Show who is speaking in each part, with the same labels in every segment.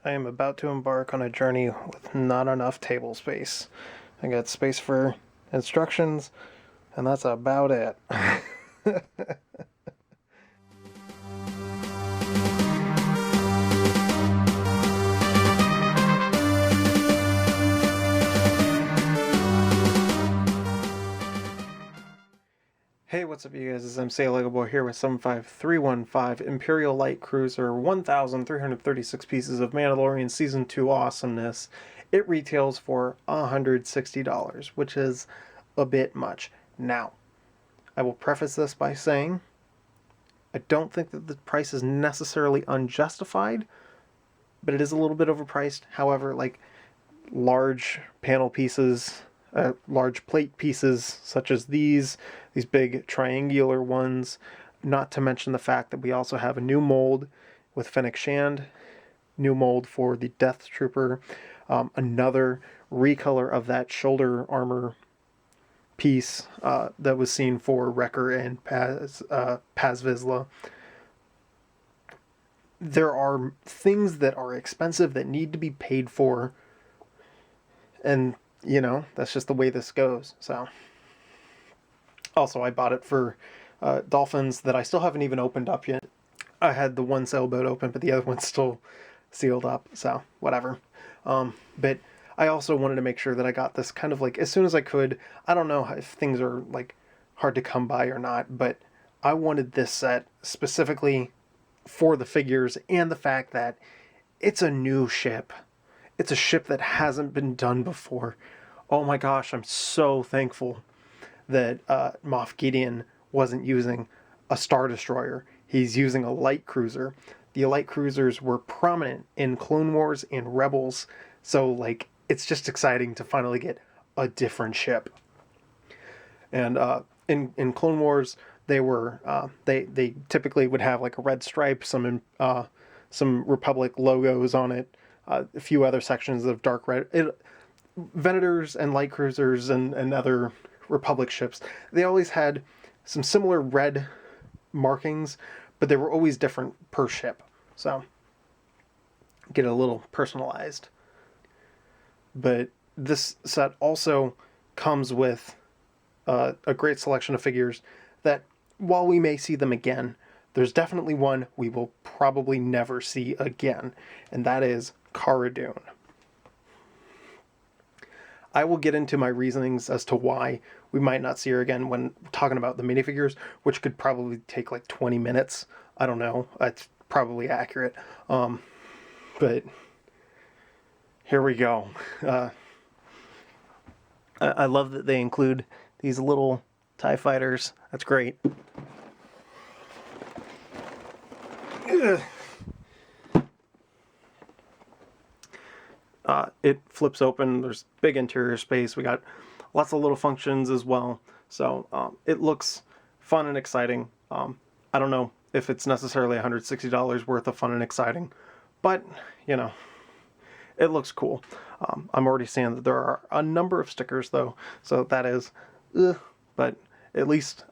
Speaker 1: I am about to embark on a journey with not enough table space. I got space for instructions, and that's about it. Hey, what's up you guys, it's MCLegoboy here with 75315 Imperial Light Cruiser, 1,336 pieces of Mandalorian Season 2 awesomeness. It retails for $160, which is a bit much. Now, I will preface this by saying, I don't think that the price is necessarily unjustified, but it is a little bit overpriced. However, like, large panel pieces, large plate pieces such as these big triangular ones, not to mention the fact that we also have a new mold with Fennec Shand, new mold for the Death Trooper, another recolor of that shoulder armor piece that was seen for Wrecker and Paz Vizsla. There are things that are expensive that need to be paid for, and you know, that's just the way this goes. So, also I bought it for dolphins that I still haven't even opened up yet. I had the one sailboat open, but the other one's still sealed up, so whatever. But I also wanted to make sure that I got this kind of like as soon as I could. I don't know if things are like hard to come by or not, but I wanted this set specifically for the figures and the fact that it's a new ship. It's a ship that hasn't been done before. Oh my gosh, I'm so thankful that Moff Gideon wasn't using a Star Destroyer. He's using a light cruiser. The light cruisers were prominent in Clone Wars and Rebels, so like it's just exciting to finally get a different ship. And in Clone Wars, they were they typically would have like a red stripe, some Republic logos on it. A few other sections of dark red. Venators and light cruisers and other Republic ships, they always had some similar red markings, but they were always different per ship. So, get a little personalized. But this set also comes with a great selection of figures that, while we may see them again, there's definitely one we will probably never see again, and that is Cara Dune. I will get into my reasonings as to why we might not see her again when talking about the minifigures, which could probably take like 20 minutes. I don't know. That's probably accurate. But here we go. I love that they include these little TIE fighters. That's great. Ugh. It flips open. There's big interior space. We got lots of little functions as well. So it looks fun and exciting. I don't know if it's necessarily $160 worth of fun and exciting, but you know, it looks cool. I'm already seeing that there are a number of stickers though, so that is, but at least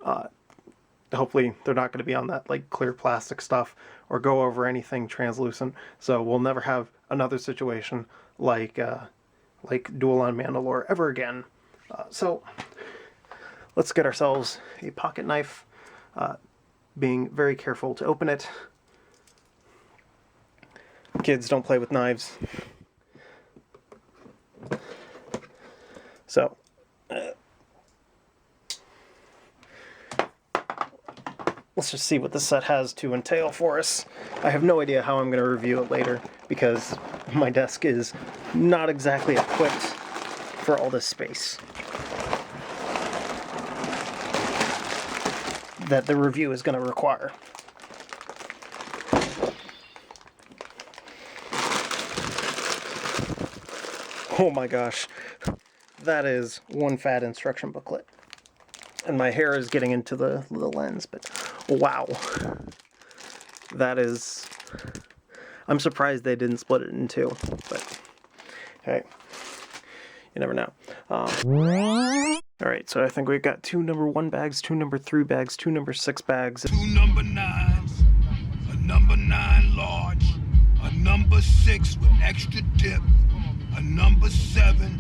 Speaker 1: hopefully they're not going to be on that like clear plastic stuff or go over anything translucent. So we'll never have another situation like Duel on Mandalore ever again. So let's get ourselves a pocket knife, being very careful to open it. Kids, don't play with knives. So let's just see what this set has to entail for us. I have no idea how I'm going to review it later because my desk is not exactly equipped for all this space that the review is going to require. Oh my gosh, that is one fat instruction booklet. And my hair is getting into the lens, but wow. That is... I'm surprised they didn't split it in two, but hey, you never know. Alright, so I think we've got two number 1 bags, two number 3 bags, two number 6 bags.
Speaker 2: Two number 9s, a number 9 large, a number 6 mixed with extra dip, a number 7,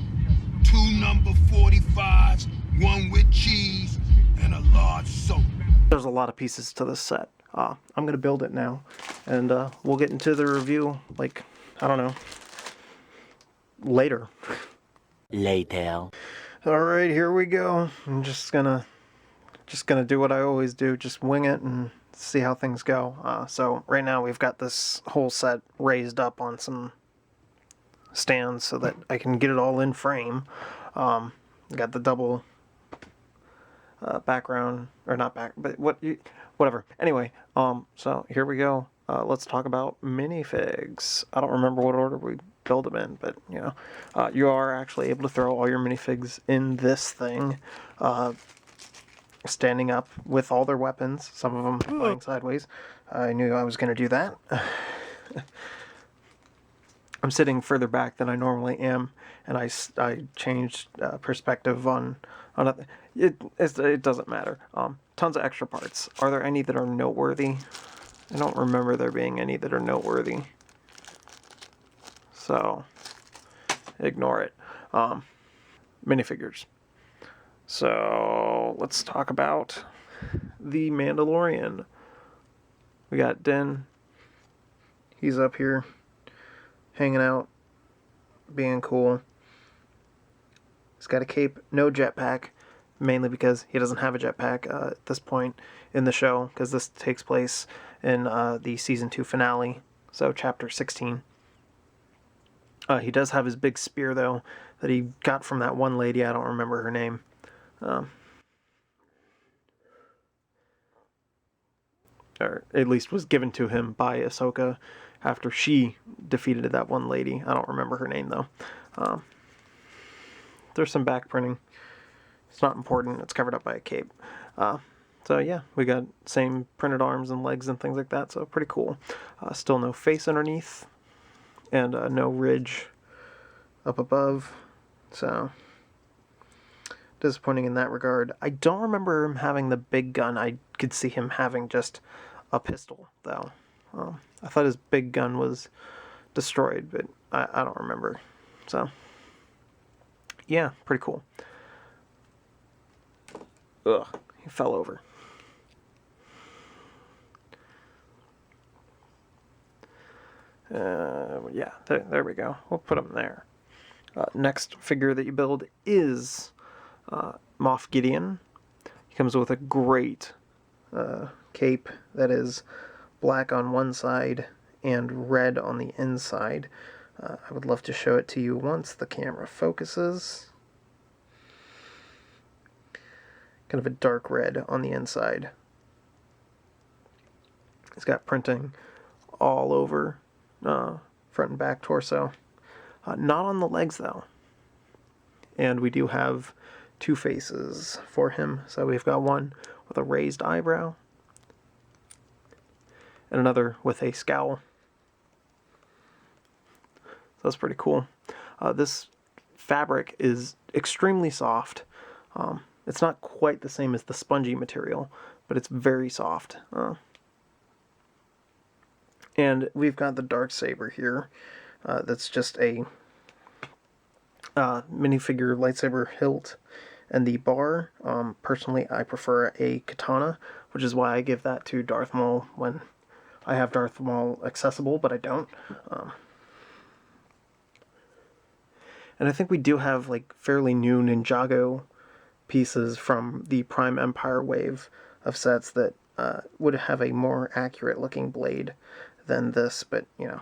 Speaker 2: 2 number 45s, 1 with cheese, and a large soda.
Speaker 1: There's a lot of pieces to this set. I'm going to build it now, and we'll get into the review, like, I don't know, later.
Speaker 3: Later.
Speaker 1: Alright, here we go. I'm just gonna do what I always do, just wing it and see how things go. So right now we've got this whole set raised up on some stands so that I can get it all in frame. Got the double background, or not back, but whatever. Anyway, so here we go. Let's talk about minifigs. I don't remember what order we build them in, but you know, you are actually able to throw all your minifigs in this thing, standing up with all their weapons. Some of them flying sideways. I knew I was going to do that. I'm sitting further back than I normally am, and I changed perspective on it. It doesn't matter. Tons of extra parts. Are there any that are noteworthy? I don't remember there being any that are noteworthy, so ignore it. Minifigures. So let's talk about the Mandalorian. We got Din. He's up here hanging out, being cool. He's got a cape, no jetpack, mainly because he doesn't have a jetpack at this point in the show, because this takes place in the Season 2 finale, so Chapter 16. He does have his big spear, though, that he got from that one lady. I don't remember her name. Or at least was given to him by Ahsoka after she defeated that one lady. I don't remember her name, though. There's some back printing. It's not important. It's covered up by a cape. So yeah, we got same printed arms and legs and things like that, so pretty cool. Still no face underneath, and no ridge up above, so disappointing in that regard. I don't remember him having the big gun. I could see him having just a pistol, though. I thought his big gun was destroyed, but I don't remember. So yeah, pretty cool. Ugh, he fell over. Yeah, there we go. We'll put him there. Next figure that you build is Moff Gideon. He comes with a great cape that is black on one side and red on the inside. I would love to show it to you once the camera focuses. Kind of a dark red on the inside. It's got printing all over front and back torso. Not on the legs, though. And we do have two faces for him. So we've got one with a raised eyebrow and another with a scowl. So that's pretty cool. This fabric is extremely soft. It's not quite the same as the spongy material, but it's very soft. And we've got the Darksaber here. That's just a minifigure lightsaber hilt. And the bar, personally, I prefer a katana, which is why I give that to Darth Maul when I have Darth Maul accessible, but I don't. And I think we do have like fairly new Ninjago pieces from the Prime Empire wave of sets that would have a more accurate looking blade than this, but you know,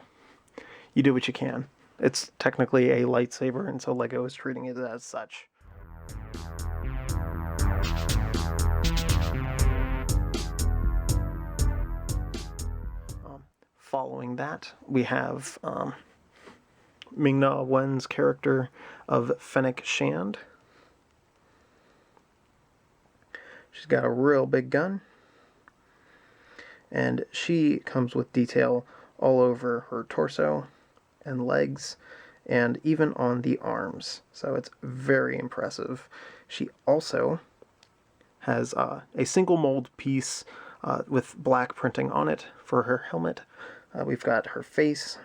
Speaker 1: you do what you can. It's technically a lightsaber, and so LEGO is treating it as such. Following that, we have Ming-Na Wen's character of Fennec Shand. She's got a real big gun, and she comes with detail all over her torso and legs, and even on the arms, so it's very impressive. She also has a single mold piece with black printing on it for her helmet. We've got her face,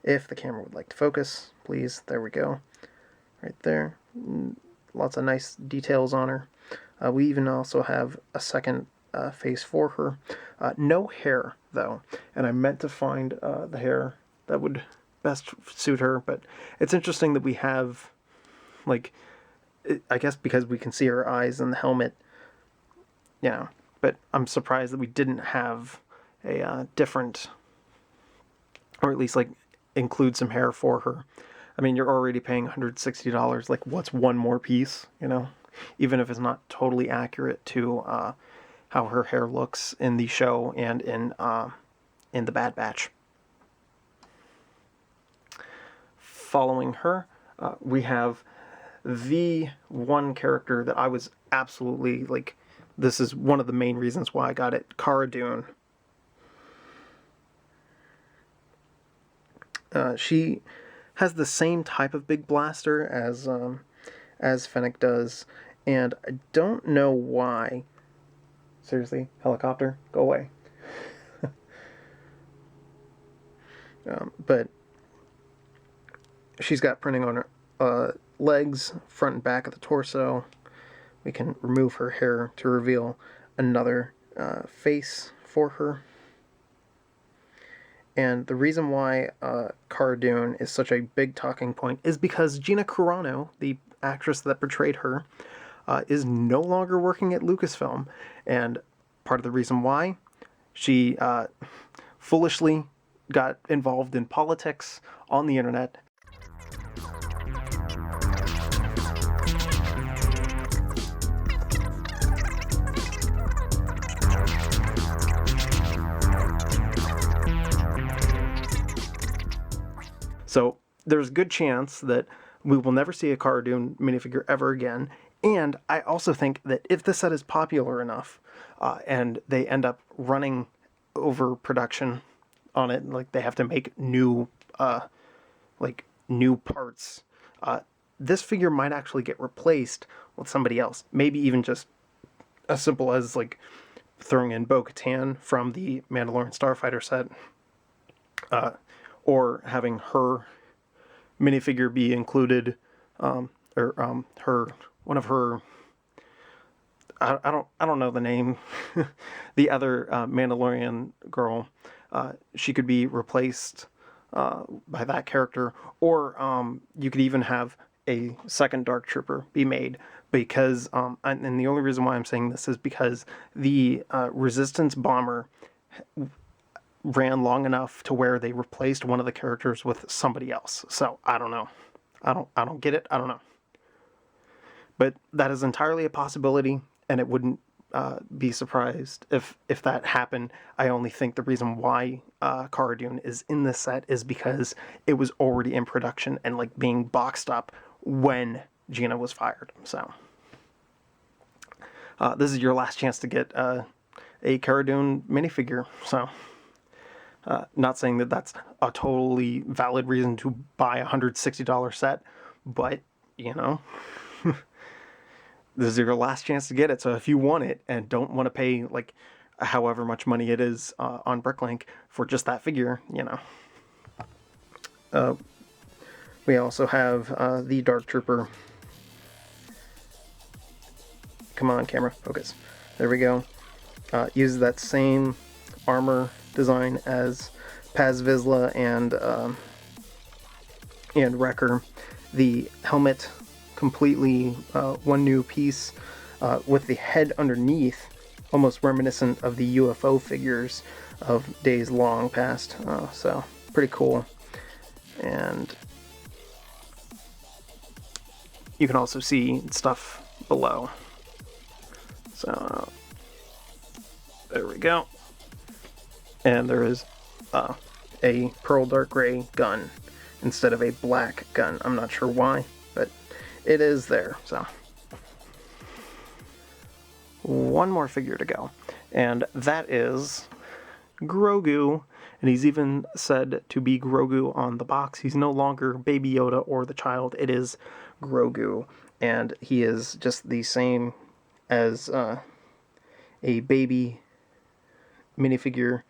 Speaker 1: If the camera would like to focus, please. There we go. Right there. Lots of nice details on her. We even also have a second face for her. No hair, though. And I meant to find the hair that would best suit her. But it's interesting that we have, like, I guess because we can see her eyes in the helmet, you know. But I'm surprised that we didn't have a different, or at least, like, include some hair for her. I mean, you're already paying $160. Like, what's one more piece, you know? Even if it's not totally accurate to how her hair looks in the show and in the Bad Batch. Following her, we have the one character that I was absolutely, like, this is one of the main reasons why I got it, Cara Dune. She has the same type of big blaster as Fennec does, and I don't know why. Seriously, helicopter, go away. But she's got printing on her legs, front and back of the torso. We can remove her hair to reveal another face for her. And the reason why Cara Dune is such a big talking point is because Gina Carano, the actress that portrayed her, is no longer working at Lucasfilm. And part of the reason why, she foolishly got involved in politics on the internet. So there's a good chance that we will never see a Cara Dune minifigure ever again. And I also think that if the set is popular enough and they end up running over production on it, like they have to make new parts, this figure might actually get replaced with somebody else. Maybe even just as simple as like throwing in Bo-Katan from the Mandalorian Starfighter set. Or having her minifigure be included, her one of her. I don't know the name. The other Mandalorian girl, she could be replaced by that character, or you could even have a second Dark Trooper be made. Because and the only reason why I'm saying this is because the Resistance bomber ran long enough to where they replaced one of the characters with somebody else. So I don't know. I don't get it. I don't know. But that is entirely a possibility, and it wouldn't be surprised if that happened. I only think the reason why Cara Dune is in this set is because it was already in production and like being boxed up when Gina was fired. So this is your last chance to get a Cara Dune minifigure. So. Not saying that that's a totally valid reason to buy a $160 set, but, you know, this is your last chance to get it. So if you want it and don't want to pay, like, however much money it is on Bricklink for just that figure, you know. We also have the Dark Trooper. Come on, camera, focus. There we go. Uses that same armor design as Paz Vizsla and Wrecker. The helmet completely one new piece with the head underneath, almost reminiscent of the UFO figures of days long past. So pretty cool. And you can also see stuff below. So there we go. And there is a pearl dark gray gun instead of a black gun. I'm not sure why, but it is there. So one more figure to go, and that is Grogu. And he's even said to be Grogu on the box. He's no longer Baby Yoda or the child. It is Grogu, and he is just the same as a baby minifigure,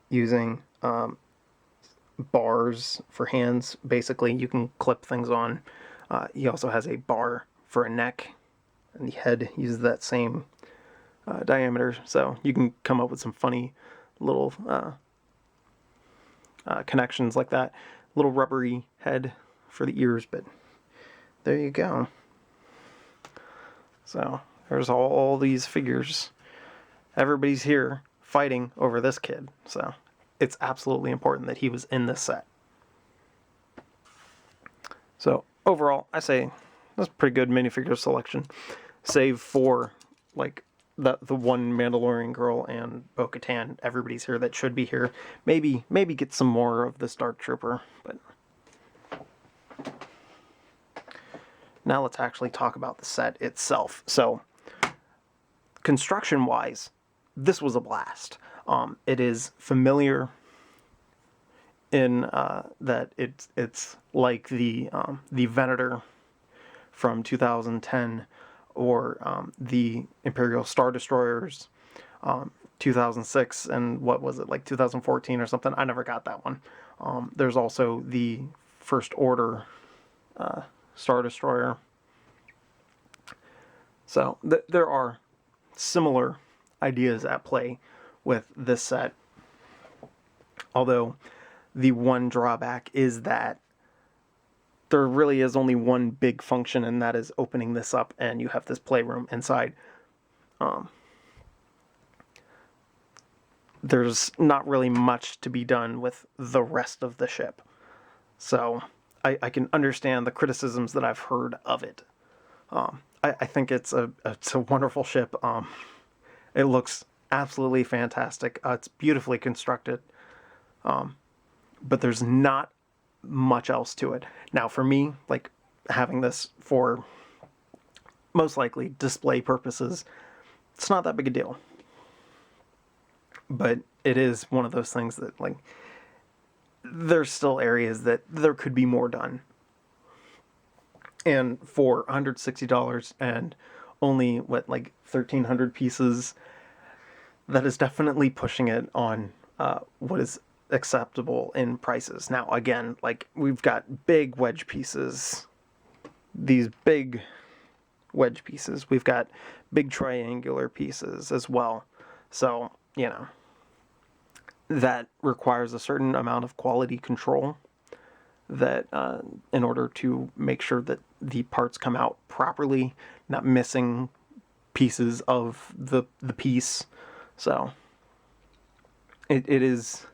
Speaker 1: using bars for hands. Basically, you can clip things on. He also has a bar for a neck, and the head uses that same diameter. So you can come up with some funny little connections like that. Little rubbery head for the ears, but there you go. So there's all these figures. Everybody's here fighting over this kid. So it's absolutely important that he was in this set. So overall, I say that's a pretty good minifigure selection, save for like the one Mandalorian girl and Bo-Katan. Everybody's here that should be here. Maybe get some more of this Dark Trooper. But now let's actually talk about the set itself. So construction-wise, this was a blast. It is familiar in that it's like the Venator from 2010, or the Imperial Star Destroyers, 2006, and what was it, like 2014 or something? I never got that one. There's also the First Order Star Destroyer. So there are similar ideas at play with this set, although the one drawback is that there really is only one big function, and that is opening this up and you have this playroom inside. There's not really much to be done with the rest of the ship. So I can understand the criticisms that I've heard of it. I think it's a wonderful ship. It looks absolutely fantastic. It's beautifully constructed. But there's not much else to it. Now, for me, like, having this for most likely display purposes, it's not that big a deal. But it is one of those things that, like, there's still areas that there could be more done. And for $160 and only, what, like 1,300 pieces, that is definitely pushing it on what is acceptable in prices. Now, again, like, we've got big wedge pieces, these big wedge pieces. We've got big triangular pieces as well. So, you know, that requires a certain amount of quality control that in order to make sure that the parts come out properly, not missing pieces of the piece. So it is,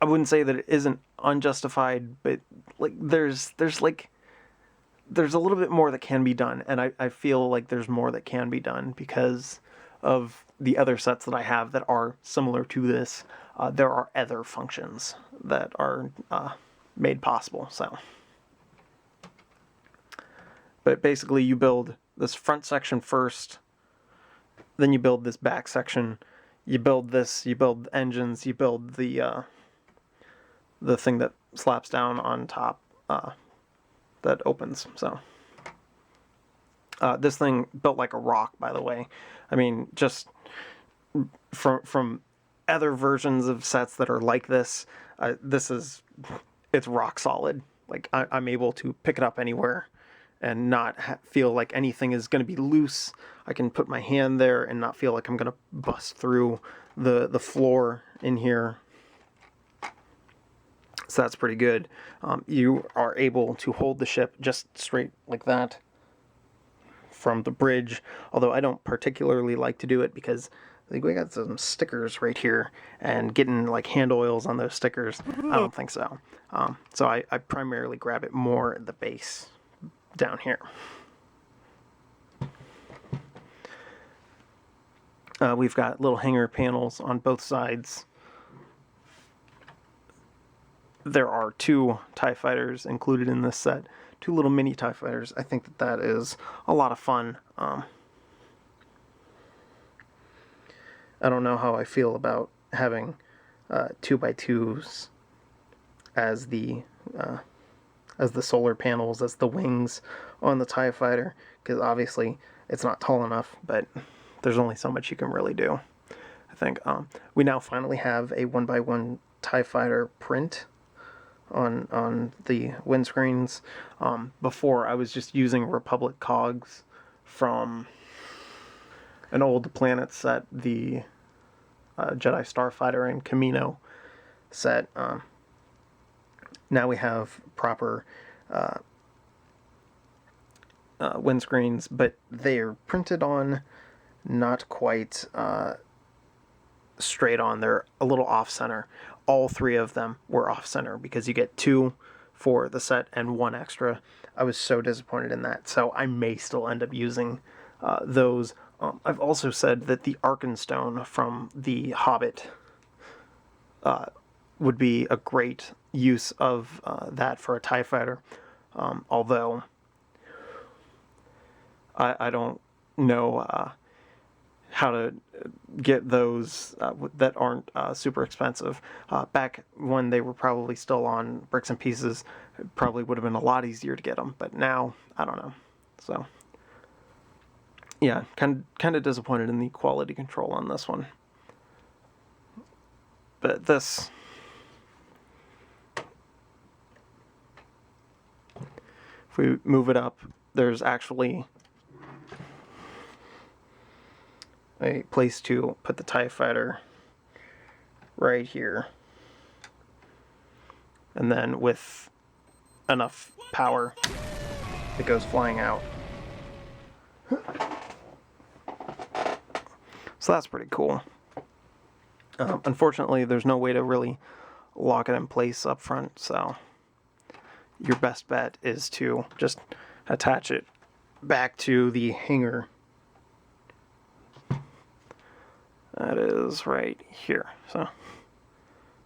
Speaker 1: I wouldn't say that it isn't unjustified, but like there's a little bit more that can be done, and I feel like there's more that can be done because of the other sets that I have that are similar to this. There are other functions that are made possible. So, but basically, you build this front section first, then you build this back section. You build this. You build engines. You build the thing that slaps down on top that opens. So this thing built like a rock, by the way. I mean, just from other versions of sets that are like this, it's rock solid. Like, I'm able to pick it up anywhere and not feel like anything is going to be loose. I can put my hand there and not feel like I'm going to bust through the floor in here. So that's pretty good. You are able to hold the ship just straight like that from the bridge, although I don't particularly like to do it because like, we got some stickers right here, and getting like hand oils on those stickers, I don't think so. So I primarily grab it more at the base down here. We've got little hanger panels on both sides. There are 2 TIE fighters included in this set. 2 little mini TIE fighters. I think that is a lot of fun. I don't know how I feel about having 2x2s as the solar panels, as the wings on the TIE fighter, because obviously it's not tall enough, but there's only so much you can really do. I think we now finally have a 1x1 TIE Fighter print on the windscreens. Before, I was just using Republic cogs from an old planet set, the Jedi Starfighter and Camino set. Now we have proper windscreens, but they're printed on, not quite straight on. They're a little off-center. All three of them were off-center because you get 2 for the set and 1 extra. I was so disappointed in that, so I may still end up using those. I've also said that the Arkenstone from The Hobbit would be a great use of that for a TIE Fighter, although I don't know how to get those that aren't super expensive. Back when they were probably still on bricks and pieces, it probably would have been a lot easier to get them, but now, I don't know. So, yeah, kind of disappointed in the quality control on this one. But this... if we move it up, there's actually a place to put the TIE Fighter right here. And then with enough power, it goes flying out. So that's pretty cool. Unfortunately, there's no way to really lock it in place up front, so your best bet is to just attach it back to the hanger. That is right here. So,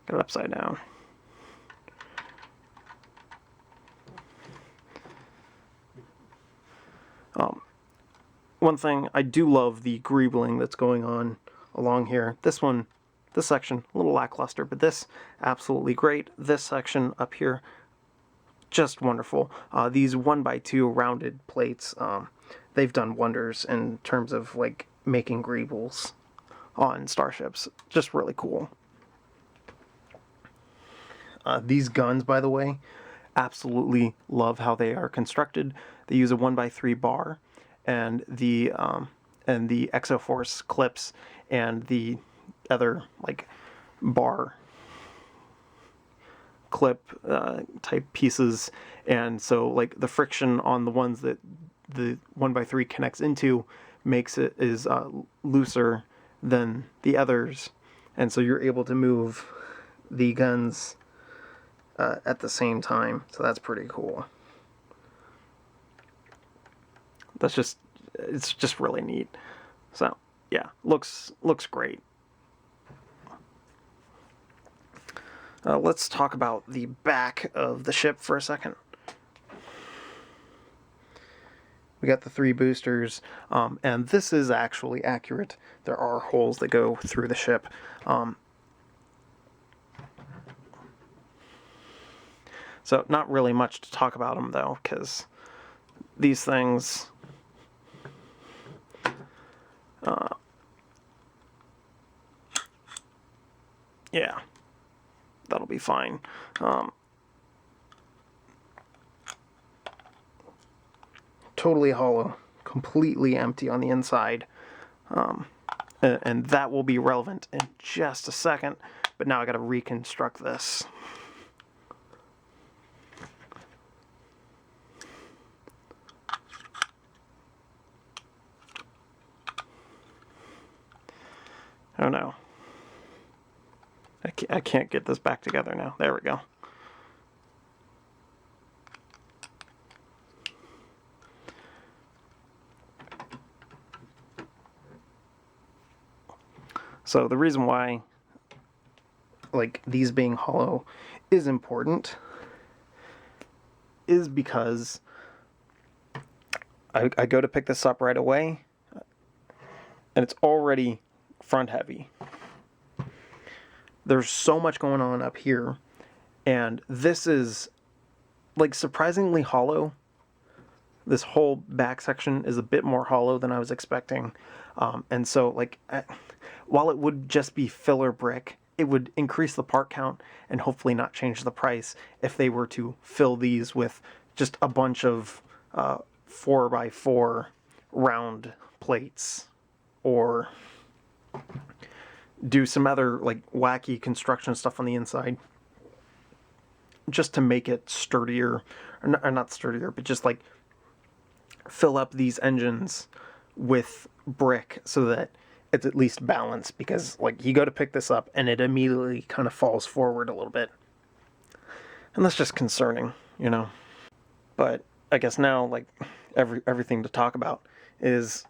Speaker 1: get it upside down. One thing, I do love the greebling that's going on along here. This section, a little lackluster, but this, absolutely great. This section up here, just wonderful. These 1x2 rounded plates, they've done wonders in terms of like making greebles on starships. Just really cool. These guns, by the way, absolutely love how they are constructed. They use a 1x3 bar, and the Exoforce clips and the other like bar clip type pieces, and so like the friction on the ones that the 1x3 connects into makes it is looser than the others, and so you're able to move the guns at the same time. So that's pretty cool. It's just really neat. So yeah, looks great. Let's talk about the back of the ship for a second. We got the 3 boosters, and this is actually accurate. There are holes that go through the ship. So not really much to talk about them, though, because these things... yeah, that'll be fine. Totally hollow, completely empty on the inside, and that will be relevant in just a second, but now I gotta reconstruct this. Oh no. I can't get this back together now. There we go. So the reason why, like, these being hollow is important is because I go to pick this up right away, and it's already front heavy. There's so much going on up here, and this is like surprisingly hollow. This whole back section is a bit more hollow than I was expecting, and so like while it would just be filler brick it would increase the part count and hopefully not change the price if they were to fill these with just a bunch of 4x4 round plates, or do some other like wacky construction stuff on the inside just to make it sturdier, or not sturdier, but just like fill up these engines with brick so that it's at least balanced, because like you go to pick this up and it immediately kind of falls forward a little bit, and that's just concerning, you know. But I guess now, like, everything to talk about is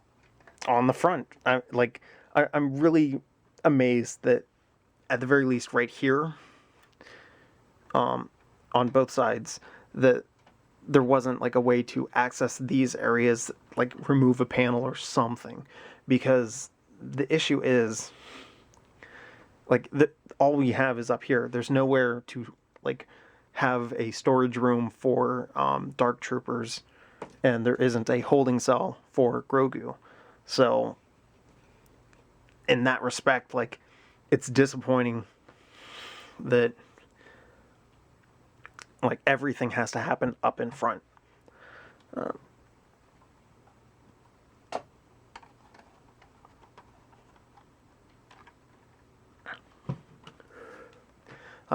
Speaker 1: on the front. I'm really amazed that at the very least right here, on both sides, that there wasn't like a way to access these areas, like remove a panel or something, because the issue is like all we have is up here. There's nowhere to like have a storage room for dark troopers, and there isn't a holding cell for Grogu. So in that respect, like, it's disappointing that like everything has to happen up in front.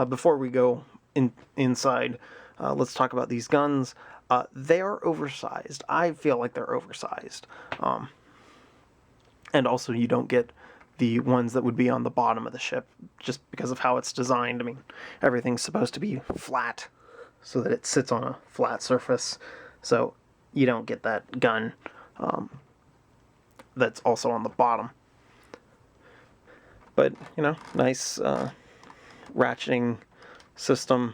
Speaker 1: Before we go inside, let's talk about these guns. They are oversized. I feel like they're oversized. And also you don't get the ones that would be on the bottom of the ship just because of how it's designed. I mean, everything's supposed to be flat so that it sits on a flat surface. So you don't get that gun that's also on the bottom. But, you know, nice ratcheting system.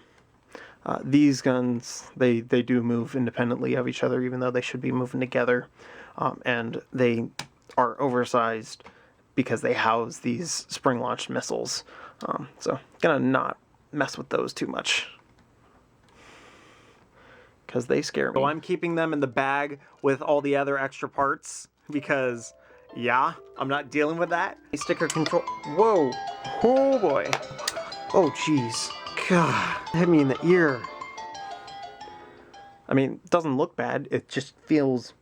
Speaker 1: These guns, they do move independently of each other, even though they should be moving together. And they are oversized because they house these spring-launched missiles. So gonna not mess with those too much, because they scare me. So I'm keeping them in the bag with all the other extra parts because, yeah, I'm not dealing with that. Sticker control. Whoa. Oh boy. Oh jeez. God, hit me in the ear. I mean, it doesn't look bad. It just feels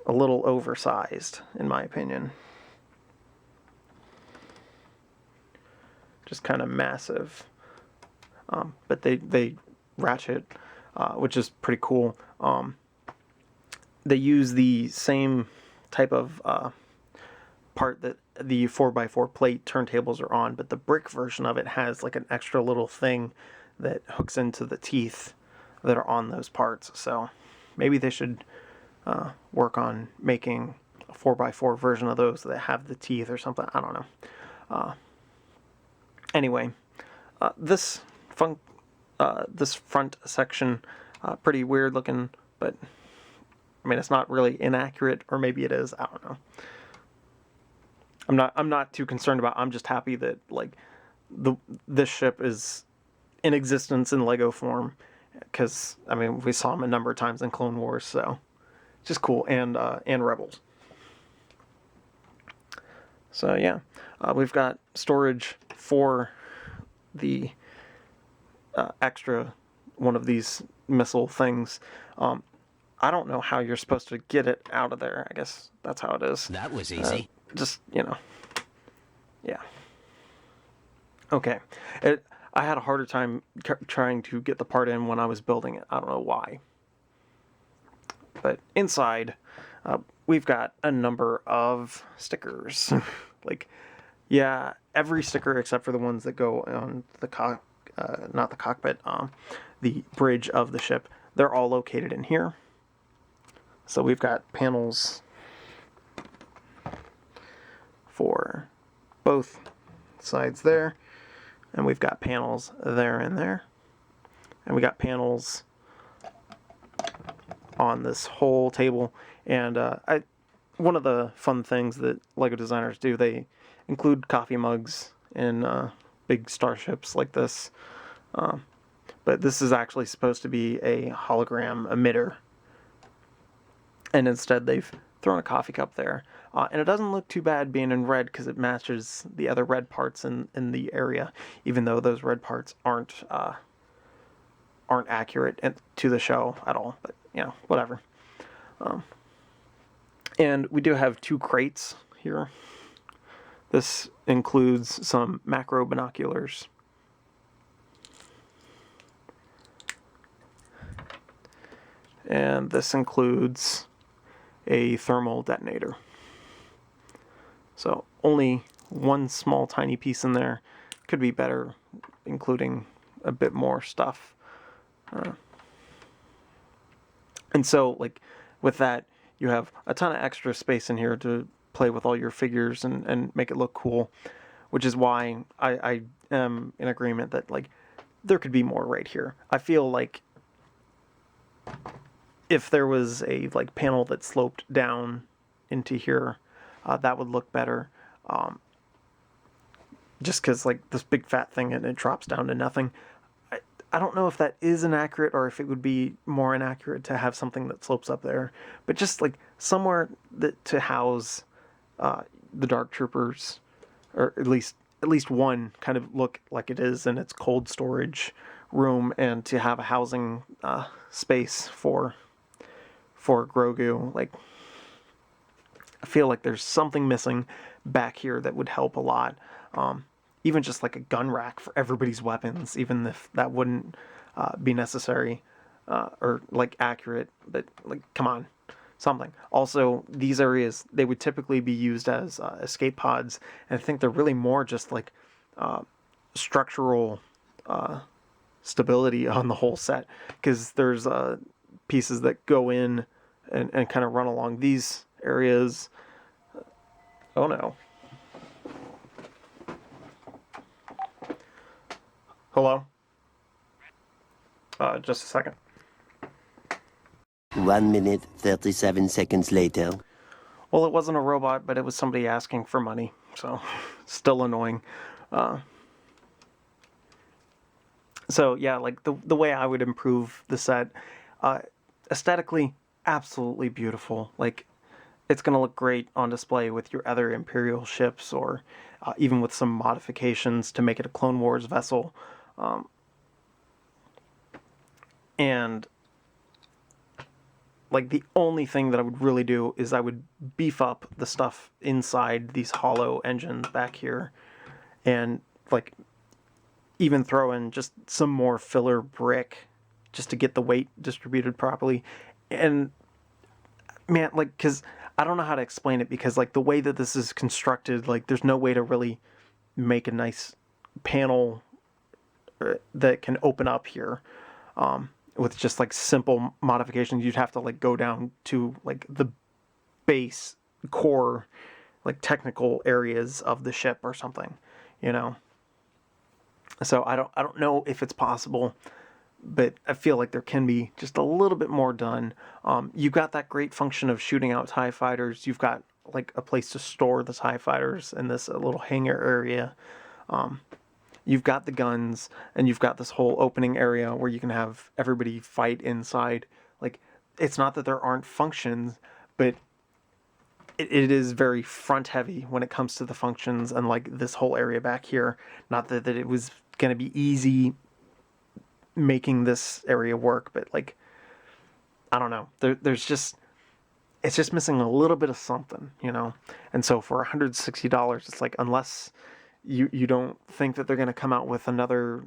Speaker 1: a little oversized, in my opinion. Just kind of massive. But they ratchet, which is pretty cool. They use the same type of part that the 4x4 plate turntables are on, but the brick version of it has like an extra little thing that hooks into the teeth that are on those parts. So maybe they should work on making a 4x4 version of those that have the teeth or something. I don't know. Anyway, this front section, pretty weird looking, but I mean, it's not really inaccurate, or maybe it is. I don't know. I'm not too concerned about. I'm just happy that like this ship is in existence in Lego form, because I mean, we saw him a number of times in Clone Wars, so just cool, and Rebels. So yeah, we've got storage for the extra one of these missile things. I don't know how you're supposed to get it out of there. I guess that's how it is.
Speaker 3: That was easy.
Speaker 1: Just, you know, yeah. Okay. I had a harder time trying to get the part in when I was building it. I don't know why. But inside, we've got a number of stickers. Like, yeah, every sticker except for the ones that go on the not the cockpit, the bridge of the ship. They're all located in here. So we've got panels for both sides there, and we've got panels there and there, and we got panels on this whole table. And one of the fun things that Lego designers do, they include coffee mugs in big starships like this, but this is actually supposed to be a hologram emitter, and instead they've thrown a coffee cup there. And it doesn't look too bad being in red because it matches the other red parts in the area, even though those red parts aren't accurate to the show at all. But, whatever. And we do have 2 crates here. This includes some macro binoculars. And this includes a thermal detonator. So only one small tiny piece in there. Could be better, including a bit more stuff. And so, like, with that, you have a ton of extra space in here to play with all your figures and make it look cool, which is why I am in agreement that, like, there could be more right here. I feel like if there was a, like, panel that sloped down into here, that would look better. Just because, like, this big fat thing and it drops down to nothing. I don't know if that is inaccurate or if it would be more inaccurate to have something that slopes up there. But just, like, somewhere to house the Dark Troopers, or at least one kind of look like it is in its cold storage room, and to have a housing space for Grogu. Like, I feel like there's something missing back here that would help a lot. Even just like a gun rack for everybody's weapons, even if that wouldn't be necessary or, like, accurate. But, like, come on, something. Also, these areas, they would typically be used as escape pods, and I think they're really more just like structural stability on the whole set, because there's pieces that go in and kind of run along these areas. Oh no. Hello? Just a second.
Speaker 3: 1 minute, 37 seconds later.
Speaker 1: Well, it wasn't a robot, but it was somebody asking for money, so still annoying. So yeah, like, the way I would improve the set, aesthetically, absolutely beautiful. Like, it's going to look great on display with your other Imperial ships, or even with some modifications to make it a Clone Wars vessel. And, like, the only thing that I would really do is I would beef up the stuff inside these hollow engines back here, and, like, even throw in just some more filler brick just to get the weight distributed properly. And, man, like, because I don't know how to explain it, because, like, the way that this is constructed, like, there's no way to really make a nice panel that can open up here with just, like, simple modifications. You'd have to, like, go down to, like, the base core, like, technical areas of the ship or something, So I don't know if it's possible, but I feel like there can be just a little bit more done. You've got that great function of shooting out TIE fighters. You've got, like, a place to store the TIE fighters in this little hangar area. You've got the guns, and you've got this whole opening area where you can have everybody fight inside. Like, it's not that there aren't functions, but it is very front heavy when it comes to the functions, and, like, this whole area back here. Not that it was going to be easy making this area work, but, like, I don't know. It's just missing a little bit of something, And so for $160, it's like, unless you don't think that they're going to come out with another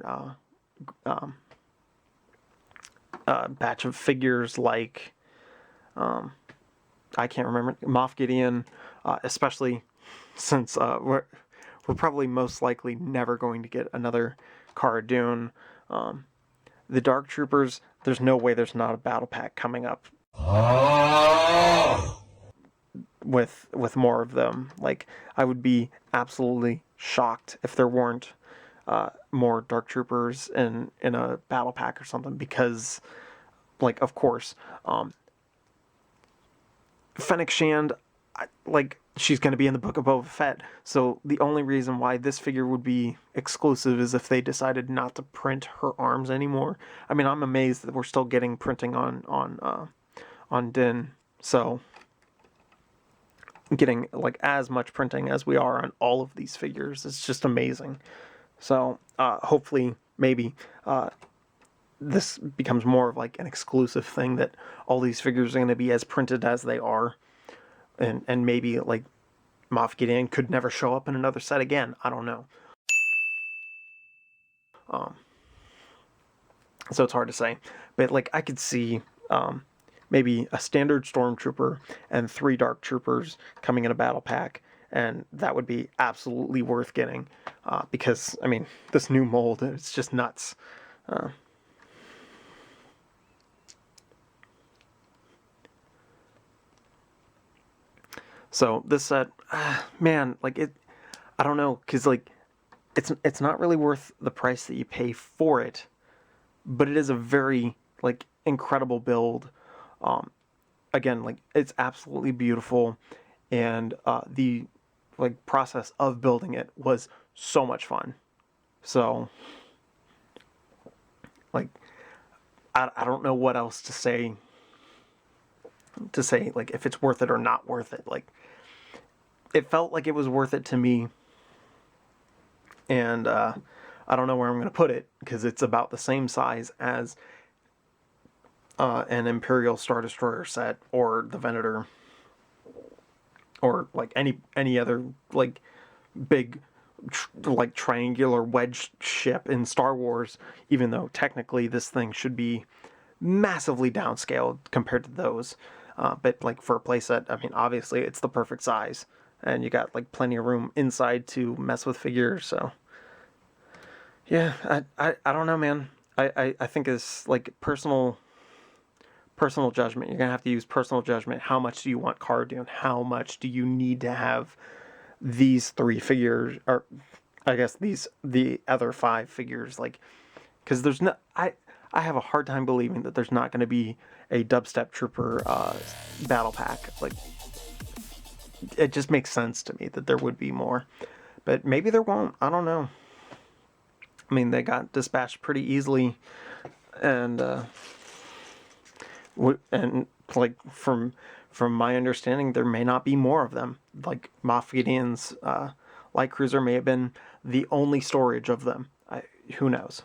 Speaker 1: batch of figures like I can't remember, Moff Gideon, especially since we're probably most likely never going to get another Cara Dune. The Dark Troopers, there's no way there's not a battle pack coming up with more of them. Like, I would be absolutely shocked if there weren't more Dark Troopers in a battle pack or something, because, like, of course, Fennec Shand, like, she's going to be in the Book of Boba Fett, so the only reason why this figure would be exclusive is if they decided not to print her arms anymore. I mean, I'm amazed that we're still getting printing on Din, so getting like as much printing as we are on all of these figures. It's just amazing. So hopefully, maybe this becomes more of like an exclusive thing, that all these figures are going to be as printed as they are, and maybe like Moff Gideon could never show up in another set again. I don't know. So it's hard to say, but like I could see maybe a standard stormtrooper and 3 dark troopers coming in a battle pack, and that would be absolutely worth getting, because I mean, this new mold, it's just nuts. So this set, man, like I don't know, because like it's not really worth the price that you pay for it, but it is a very like incredible build. Again, like it's absolutely beautiful, and the like process of building it was so much fun. So like I don't know what else to say like if it's worth it or not worth it. Like it felt like it was worth it to me, and I don't know where I'm going to put it, because it's about the same size as an Imperial Star Destroyer set, or the Venator, or like any other like big like triangular wedge ship in Star Wars, even though technically this thing should be massively downscaled compared to those. But like for a playset, I mean, obviously it's the perfect size, and you got like plenty of room inside to mess with figures. So yeah, I don't know, man. I think it's like personal judgment. You're gonna have to use personal judgment. How much do you want Cara, how much do you need to have these 3 figures, or I guess the other 5 figures, like, because there's no, I have a hard time believing that there's not going to be a Dubstep Trooper battle pack. Like, it just makes sense to me that there would be more, but maybe there won't. I don't know. I mean, they got dispatched pretty easily, and like from my understanding, there may not be more of them. Like Moff Gideon's light cruiser may have been the only storage of them. Who knows?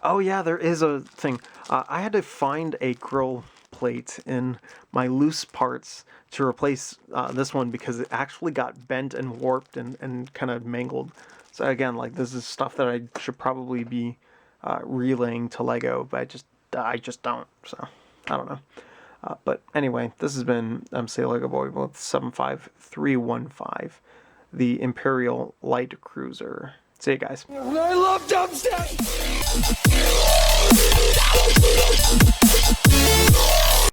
Speaker 1: Oh yeah, there is a thing. I had to find a grill plate in my loose parts to replace this one, because it actually got bent and warped and kind of mangled. So again, like, this is stuff that I should probably be relaying to Lego, but I just don't. So I don't know. But anyway, this has been MCLegoboy with 75315, the Imperial Light Cruiser. See you guys.
Speaker 4: I love dubstep!